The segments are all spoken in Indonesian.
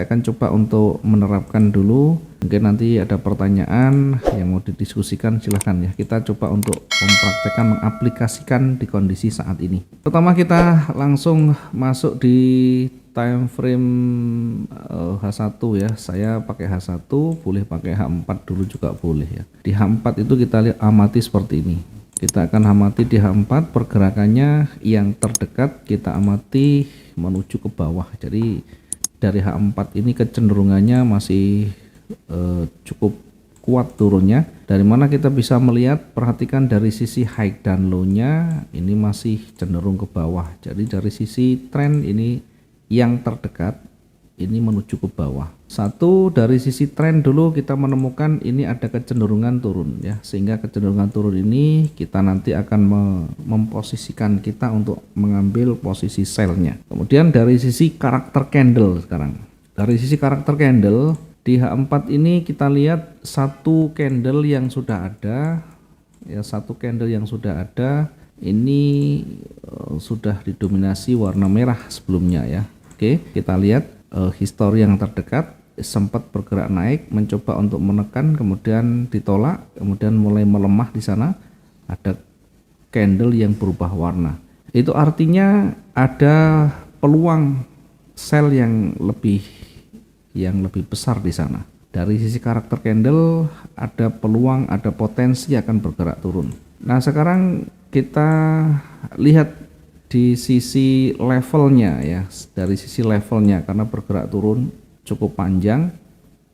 Saya akan coba untuk menerapkan dulu. Mungkin nanti ada pertanyaan yang mau didiskusikan, silahkan ya. Kita coba untuk mempraktekkan, mengaplikasikan di kondisi saat ini. Pertama kita langsung masuk di time frame H1 ya. Saya pakai H1, boleh pakai H4 dulu juga boleh ya. Di H4 itu kita lihat amati seperti ini. Kita akan amati di H4 pergerakannya yang terdekat kita amati menuju ke bawah. Jadi dari H4 ini kecenderungannya masih cukup kuat turunnya. Dari mana kita bisa melihat, perhatikan dari sisi high dan low-nya ini masih cenderung ke bawah. Jadi dari sisi tren ini yang terdekat ini menuju ke bawah. Satu, dari sisi tren dulu kita menemukan ini ada kecenderungan turun ya, sehingga kecenderungan turun ini kita nanti akan memposisikan kita untuk mengambil posisi sell-nya. Kemudian dari sisi karakter candle sekarang. Dari sisi karakter candle di H4 ini kita lihat satu candle yang sudah ada ya, satu candle yang sudah ada ini sudah didominasi warna merah sebelumnya ya. Oke, kita lihat histori yang terdekat sempat bergerak naik, mencoba untuk menekan, kemudian ditolak, kemudian mulai melemah di sana. Ada candle yang berubah warna. Itu artinya ada peluang sell yang lebih besar di sana. Dari sisi karakter candle ada peluang, ada potensi akan bergerak turun. Nah, sekarang kita lihat di sisi levelnya ya, dari sisi levelnya karena bergerak turun cukup panjang,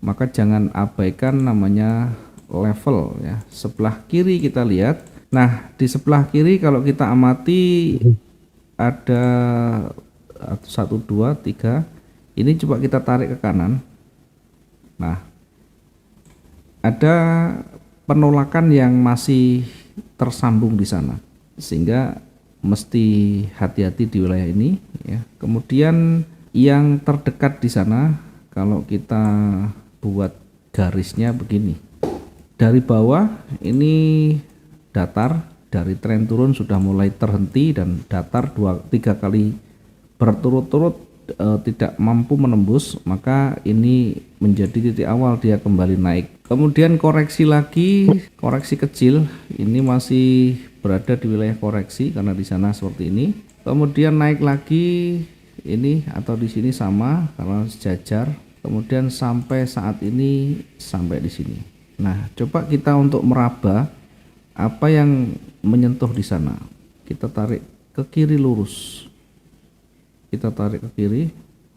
maka jangan abaikan namanya level ya. Sebelah kiri kita lihat. Nah, di sebelah kiri kalau kita amati ada 1 2 3. Ini coba kita tarik ke kanan. Nah, ada penolakan yang masih tersambung di sana, sehingga mesti hati-hati di wilayah ini ya. Kemudian yang terdekat di sana kalau kita buat garisnya begini, dari bawah ini datar, dari tren turun sudah mulai terhenti dan datar 2-3 kali berturut-turut tidak mampu menembus, maka ini menjadi titik awal dia kembali naik. Kemudian koreksi lagi, koreksi kecil, ini masih berada di wilayah koreksi karena di sana seperti ini. Kemudian naik lagi ini atau di sini sama karena sejajar. Kemudian sampai saat ini sampai di sini. Nah, coba kita untuk meraba apa yang menyentuh di sana. Kita tarik ke kiri lurus. Kita tarik ke kiri.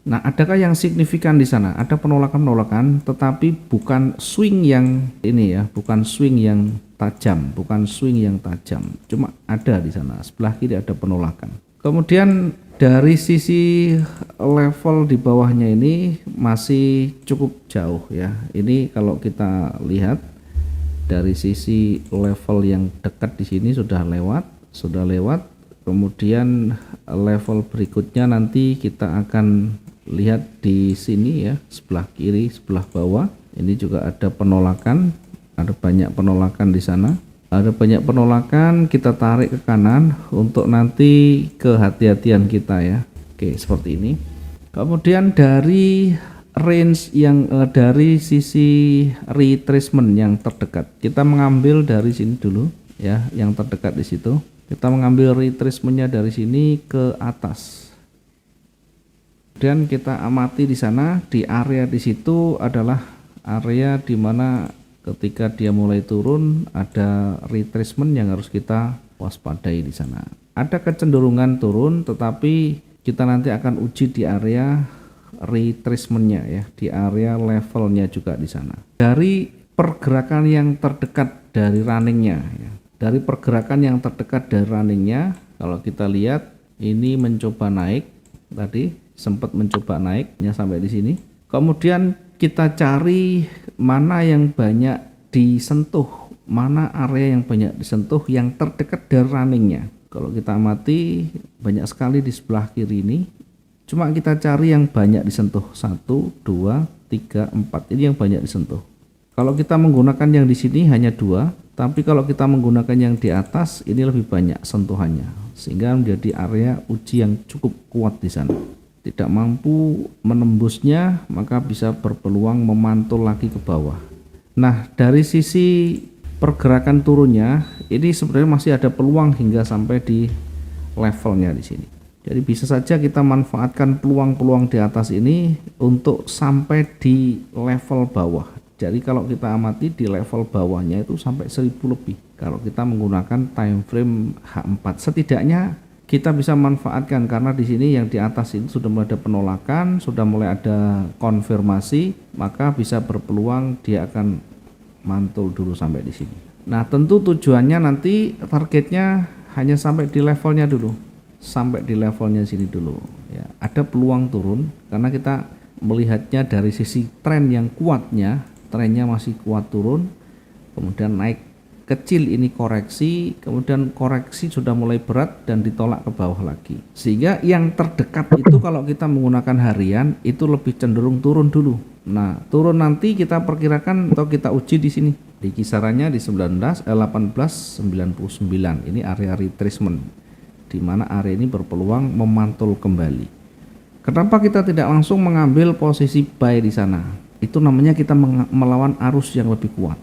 Nah, adakah yang signifikan di sana? Ada penolakan-penolakan, tetapi bukan swing yang ini ya, bukan swing yang tajam, bukan swing yang tajam. Cuma ada di sana. Sebelah kiri ada penolakan. Kemudian dari sisi level di bawahnya ini masih cukup jauh ya. Ini kalau kita lihat dari sisi level yang dekat di sini sudah lewat. Kemudian level berikutnya nanti kita akan lihat di sini ya, sebelah kiri, sebelah bawah. Ini juga ada penolakan, ada banyak penolakan di sana. Ada banyak penolakan, kita tarik ke kanan untuk nanti kehati-hatian kita ya. Oke, seperti ini. Kemudian dari range yang dari sisi retracement yang terdekat, kita mengambil dari sini dulu ya, yang terdekat di situ. Kita mengambil retracementnya dari sini ke atas. Dan kita amati di sana, di area di situ adalah area di mana ketika dia mulai turun ada retracement yang harus kita waspadai di sana. Ada kecenderungan turun, tetapi kita nanti akan uji di area retracementnya ya, di area levelnya juga di sana. Dari pergerakan yang terdekat dari runningnya ya. Dari pergerakan yang terdekat dari runningnya, kalau kita lihat ini mencoba naik tadi, sempat mencoba naiknya sampai di sini. Kemudian kita cari mana yang banyak disentuh, mana area yang banyak disentuh yang terdekat dari runningnya. Kalau kita amati banyak sekali di sebelah kiri ini. Cuma kita cari yang banyak disentuh, 1, 2, 3, 4. Ini yang banyak disentuh. Kalau kita menggunakan yang di sini hanya 2. Tapi kalau kita menggunakan yang di atas ini lebih banyak sentuhannya, sehingga menjadi area uji yang cukup kuat di sana. tidak mampu menembusnya, maka bisa berpeluang memantul lagi ke bawah. Nah, dari sisi pergerakan turunnya ini sebenarnya masih ada peluang hingga sampai di levelnya di sini. Jadi bisa saja kita manfaatkan peluang-peluang di atas ini untuk sampai di level bawah. Jadi kalau kita amati di level bawahnya itu sampai 1000 lebih. Kalau kita menggunakan time frame H4, setidaknya kita bisa manfaatkan karena di sini yang di atas ini sudah mulai ada penolakan, sudah mulai ada konfirmasi, maka bisa berpeluang dia akan mantul dulu sampai di sini. Nah, tentu tujuannya nanti targetnya hanya sampai di levelnya dulu, sampai di levelnya sini dulu. Ya, ada peluang turun karena kita melihatnya dari sisi tren yang kuatnya, trennya masih kuat turun, kemudian naik kecil ini koreksi, kemudian koreksi sudah mulai berat dan ditolak ke bawah lagi. Sehingga yang terdekat itu kalau kita menggunakan harian itu lebih cenderung turun dulu. Nah, turun nanti kita perkirakan atau kita uji di sini. Di kisarannya di 1899. Ini area retracement di mana area ini berpeluang memantul kembali. Kenapa kita tidak langsung mengambil posisi buy di sana? Itu namanya kita melawan arus yang lebih kuat.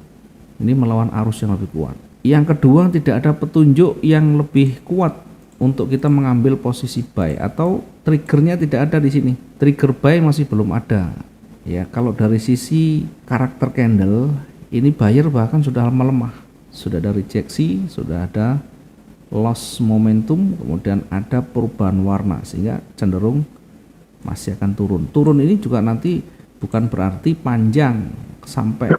Ini melawan arus yang lebih kuat. Yang kedua, tidak ada petunjuk yang lebih kuat untuk kita mengambil posisi buy atau triggernya tidak ada di sini. Trigger buy masih belum ada. Ya, kalau dari sisi karakter candle, ini buyer bahkan sudah melemah. Sudah ada rejeksi, sudah ada loss momentum, kemudian ada perubahan warna sehingga cenderung masih akan turun. Turun ini juga nanti bukan berarti panjang sampai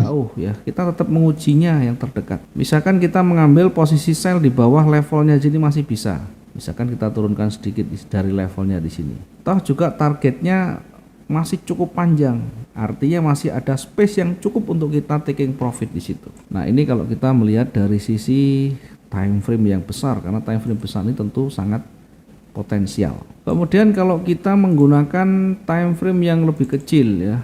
jauh ya, kita tetap mengujinya yang terdekat. Misalkan kita mengambil posisi sell di bawah levelnya sini masih bisa. Misalkan kita turunkan sedikit dari levelnya di sini. Toh juga targetnya masih cukup panjang. Artinya masih ada space yang cukup untuk kita taking profit di situ. Nah, ini kalau kita melihat dari sisi time frame yang besar, karena time frame besar ini tentu sangat potensial. Kemudian kalau kita menggunakan time frame yang lebih kecil ya,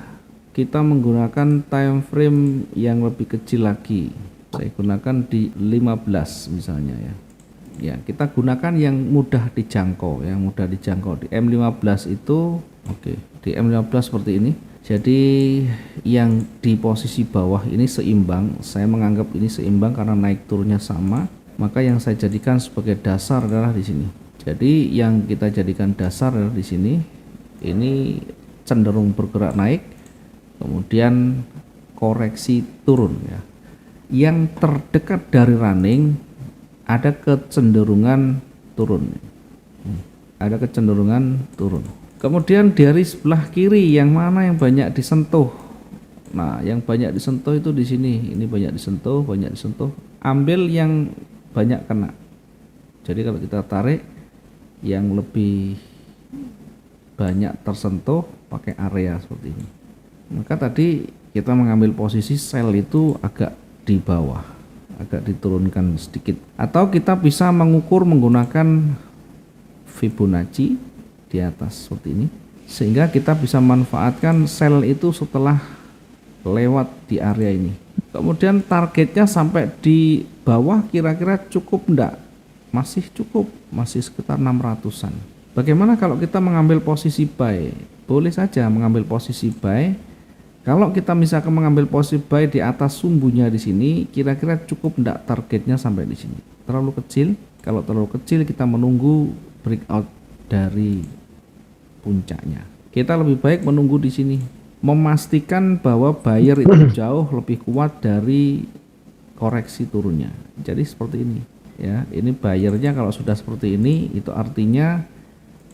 kita menggunakan time frame yang lebih kecil lagi. Saya gunakan di 15 misalnya ya. Ya, kita gunakan yang mudah dijangkau, yang mudah dijangkau. Di M15 itu oke, di M15 seperti ini. Jadi yang di posisi bawah ini seimbang. Saya menganggap ini seimbang karena naik turunnya sama. Maka yang saya jadikan sebagai dasar adalah di sini. Jadi yang kita jadikan dasar adalah di sini. Ini cenderung bergerak naik, kemudian koreksi turun ya. Yang terdekat dari running ada kecenderungan turun. Ada kecenderungan turun. Kemudian dari sebelah kiri yang mana yang banyak disentuh. Nah, yang banyak disentuh itu di sini. Ini banyak disentuh, banyak disentuh. Ambil yang banyak kena. Jadi kalau kita tarik yang lebih banyak tersentuh pakai area seperti ini. Maka tadi kita mengambil posisi sell itu agak di bawah, agak diturunkan sedikit. Atau kita bisa mengukur menggunakan Fibonacci di atas seperti ini, sehingga kita bisa manfaatkan sell itu setelah lewat di area ini. Kemudian targetnya sampai di bawah kira-kira cukup enggak? Masih cukup, masih sekitar 600-an. Bagaimana kalau kita mengambil posisi buy? Boleh saja mengambil posisi buy. Kalau kita misalkan mengambil posisi buy di atas sumbunya di sini, kira-kira cukup enggak targetnya sampai di sini? Terlalu kecil? Kalau terlalu kecil kita menunggu breakout dari puncaknya. Kita lebih baik menunggu di sini, memastikan bahwa buyer itu jauh lebih kuat dari koreksi turunnya. Jadi seperti ini ya. Ini buyernya kalau sudah seperti ini itu artinya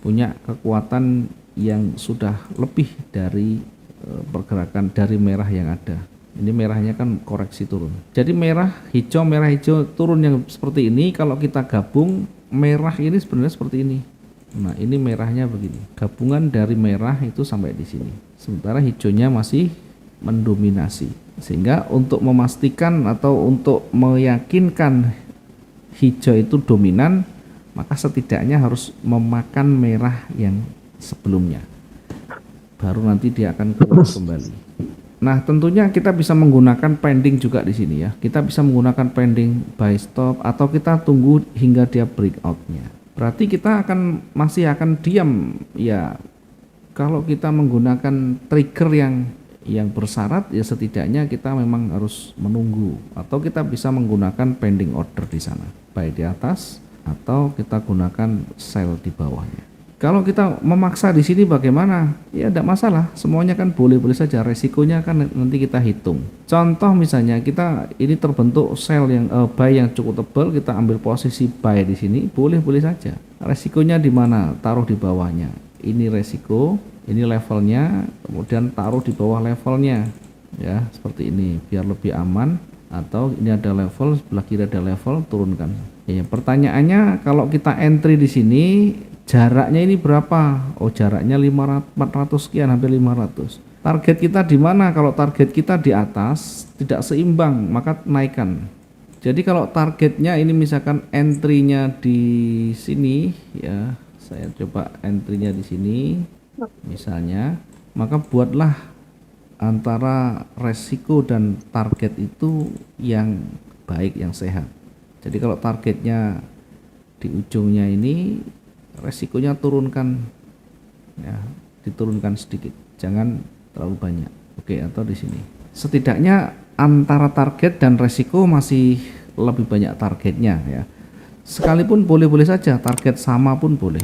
punya kekuatan yang sudah lebih dari pergerakan dari merah yang ada. Ini merahnya kan koreksi turun. Jadi merah hijau turun yang seperti ini. Kalau kita gabung merah ini sebenarnya seperti ini. Nah, ini merahnya begini. Gabungan dari merah itu sampai di sini. Sementara hijaunya masih mendominasi. Sehingga untuk memastikan atau untuk meyakinkan hijau itu dominan, maka setidaknya harus memakan merah yang sebelumnya. Baru nanti dia akan keluar kembali. Nah, tentunya kita bisa menggunakan pending juga di sini ya. Kita bisa menggunakan pending buy stop atau kita tunggu hingga dia breakoutnya. berarti kita masih akan diam ya. Kalau kita menggunakan trigger yang bersyarat, ya setidaknya kita memang harus menunggu, atau kita bisa menggunakan pending order di sana, baik di atas atau kita gunakan sell di bawahnya. Kalau kita memaksa di sini bagaimana? Ya tidak masalah, semuanya kan boleh-boleh saja, resikonya kan nanti kita hitung. Contoh misalnya kita ini terbentuk sell yang buy yang cukup tebal, kita ambil posisi buy di sini, boleh-boleh saja. Resikonya di mana? Taruh di bawahnya. Ini resiko, ini levelnya, kemudian taruh di bawah levelnya, ya seperti ini biar lebih aman. Atau ini ada level, sebelah kiri ada level, turunkan. Ya, pertanyaannya kalau kita entry di sini jaraknya ini berapa? Oh jaraknya 400 sekian, hampir 500. Target kita di mana? Kalau target kita di atas tidak seimbang, maka naikkan. Jadi kalau targetnya ini misalkan entry-nya di sini, ya saya coba entry-nya di sini misalnya, maka buatlah antara resiko dan target itu yang baik, yang sehat. Jadi kalau targetnya di ujungnya ini, resikonya turunkan, ya diturunkan sedikit, jangan terlalu banyak. Oke, atau di sini setidaknya antara target dan resiko masih lebih banyak targetnya, ya. Sekalipun boleh-boleh saja target sama pun boleh,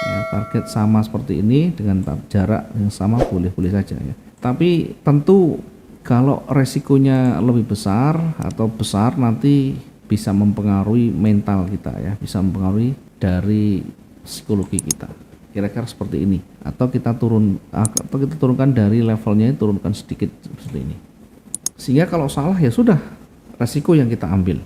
ya, target sama seperti ini dengan jarak yang sama boleh-boleh saja, ya. Tapi tentu kalau resikonya lebih besar atau besar nanti bisa mempengaruhi mental kita, ya, bisa mempengaruhi dari psikologi kita. Kira-kira seperti ini, atau kita turunkan dari levelnya, turunkan sedikit seperti ini. Sehingga kalau salah ya sudah, resiko yang kita ambil.